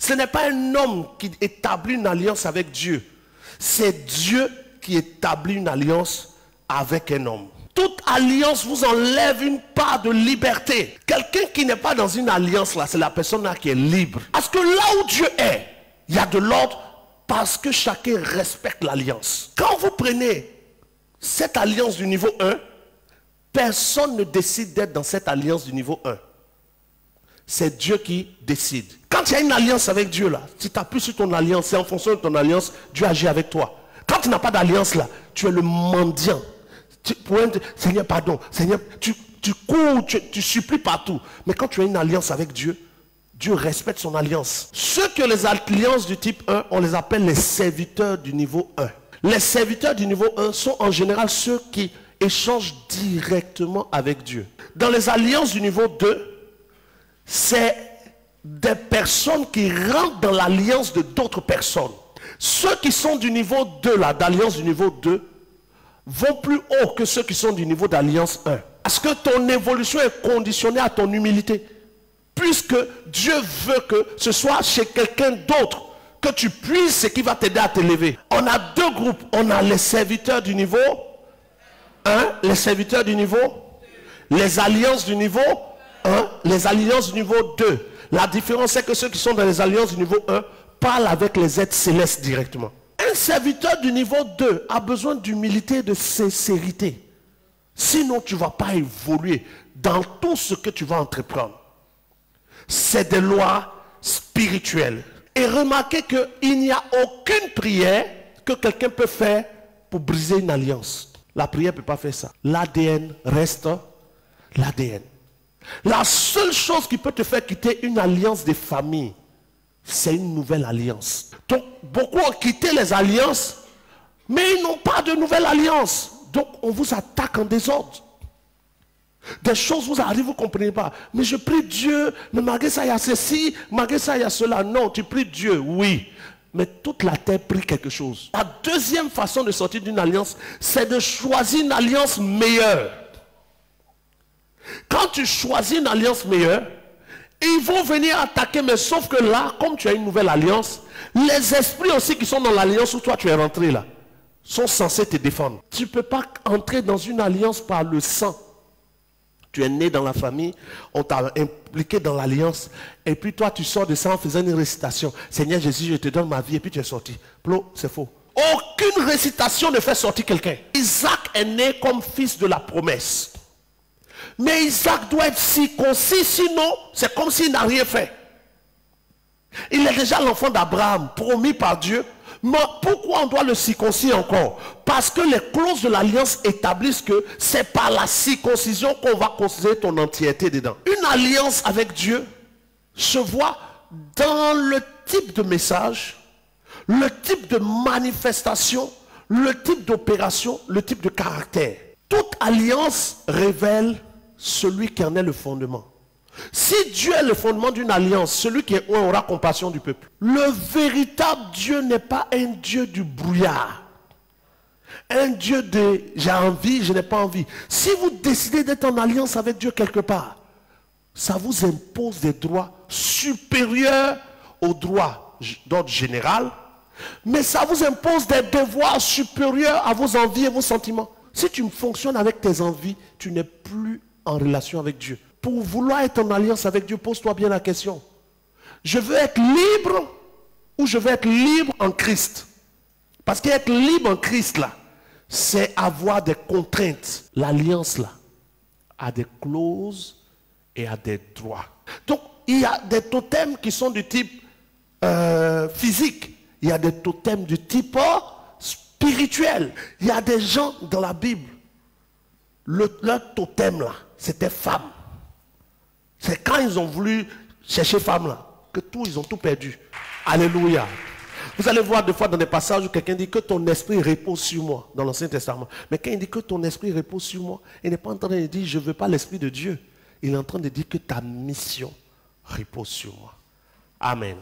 Ce n'est pas un homme qui établit une alliance avec Dieu. C'est Dieu qui établit une alliance avec un homme. Toute alliance vous enlève une part de liberté. Quelqu'un qui n'est pas dans une alliance là, c'est la personne là qui est libre. Parce que là où Dieu est, il y a de l'ordre parce que chacun respecte l'alliance. Quand vous prenez cette alliance du niveau 1, personne ne décide d'être dans cette alliance du niveau 1. C'est Dieu qui décide. Quand il y a une alliance avec Dieu là, si tu appuies sur ton alliance, c'est en fonction de ton alliance, Dieu agit avec toi. Quand tu n'as pas d'alliance là, tu es le mendiant. Tu pourrais dire, Seigneur, pardon. Seigneur, tu cours, tu supplies partout. Mais quand tu as une alliance avec Dieu, Dieu respecte son alliance. Ceux qui ont les alliances du type 1, on les appelle les serviteurs du niveau 1. Les serviteurs du niveau 1 sont en général ceux qui échangent directement avec Dieu. Dans les alliances du niveau 2, c'est des personnes qui rentrent dans l'alliance de d'autres personnes. Ceux qui sont du niveau 2, là, d'alliance du niveau 2, vont plus haut que ceux qui sont du niveau d'alliance 1. Parce que ton évolution est conditionnée à ton humilité. Puisque Dieu veut que ce soit chez quelqu'un d'autre que tu puisses, ce qui va t'aider à t'élever. On a deux groupes. On a les serviteurs du niveau 1, les serviteurs du niveau, les alliances du niveau 1, les alliances du niveau 2. La différence, c'est que ceux qui sont dans les alliances du niveau 1 parlent avec les êtres célestes directement. Un serviteur du niveau 2 a besoin d'humilité et de sincérité. Sinon, tu ne vas pas évoluer dans tout ce que tu vas entreprendre. C'est des lois spirituelles. Et remarquez qu'il n'y a aucune prière que quelqu'un peut faire pour briser une alliance. La prière ne peut pas faire ça. L'ADN reste l'ADN. La seule chose qui peut te faire quitter une alliance de famille, c'est une nouvelle alliance. Donc, beaucoup ont quitté les alliances, mais ils n'ont pas de nouvelle alliance. Donc, on vous attaque en désordre. Des choses vous arrivent, vous ne comprenez pas. Mais je prie Dieu, mais malgré ça, il y a ceci, malgré ça, il y a cela. Non, tu pries Dieu, oui. Mais toute la terre prie quelque chose. La deuxième façon de sortir d'une alliance, c'est de choisir une alliance meilleure. Quand tu choisis une alliance meilleure, ils vont venir attaquer, mais sauf que là, comme tu as une nouvelle alliance, les esprits aussi qui sont dans l'alliance où toi tu es rentré là, sont censés te défendre. Tu ne peux pas entrer dans une alliance par le sang. Tu es né dans la famille, on t'a impliqué dans l'alliance, et puis toi tu sors de ça en faisant une récitation. Seigneur Jésus, je te donne ma vie, et puis tu es sorti. C'est faux. Aucune récitation ne fait sortir quelqu'un. Isaac est né comme fils de la promesse. Mais Isaac doit être circoncis, sinon c'est comme s'il n'a rien fait. Il est déjà l'enfant d'Abraham, promis par Dieu. Mais pourquoi on doit le circoncire encore? Parce que les clauses de l'alliance établissent que c'est par la circoncision qu'on va considérer ton entièreté dedans. Une alliance avec Dieu se voit dans le type de message, le type de manifestation, le type d'opération, le type de caractère. Toute alliance révèle celui qui en est le fondement. Si Dieu est le fondement d'une alliance, celui qui est un aura compassion du peuple. Le véritable Dieu n'est pas un Dieu du brouillard. Un Dieu de j'ai envie, je n'ai pas envie. Si vous décidez d'être en alliance avec Dieu quelque part, ça vous impose des droits supérieurs aux droits d'ordre général, mais ça vous impose des devoirs supérieurs à vos envies et vos sentiments. Si tu fonctionnes avec tes envies, tu n'es plus en relation avec Dieu. Pour vouloir être en alliance avec Dieu, pose-toi bien la question. Je veux être libre ou je veux être libre en Christ? Parce qu'être libre en Christ, là, c'est avoir des contraintes. L'alliance, là, a des clauses et a des droits. Donc, il y a des totems qui sont du type physique. Il y a des totems du type spirituel. Il y a des gens dans la Bible, leur totem, là, c'était femme. C'est quand ils ont voulu chercher femme là, que ils ont tout perdu. Alléluia. Vous allez voir des fois dans des passages où quelqu'un dit que ton esprit repose sur moi, dans l'Ancien Testament. Mais quand il dit que ton esprit repose sur moi, il n'est pas en train de dire je ne veux pas l'esprit de Dieu. Il est en train de dire que ta mission repose sur moi. Amen.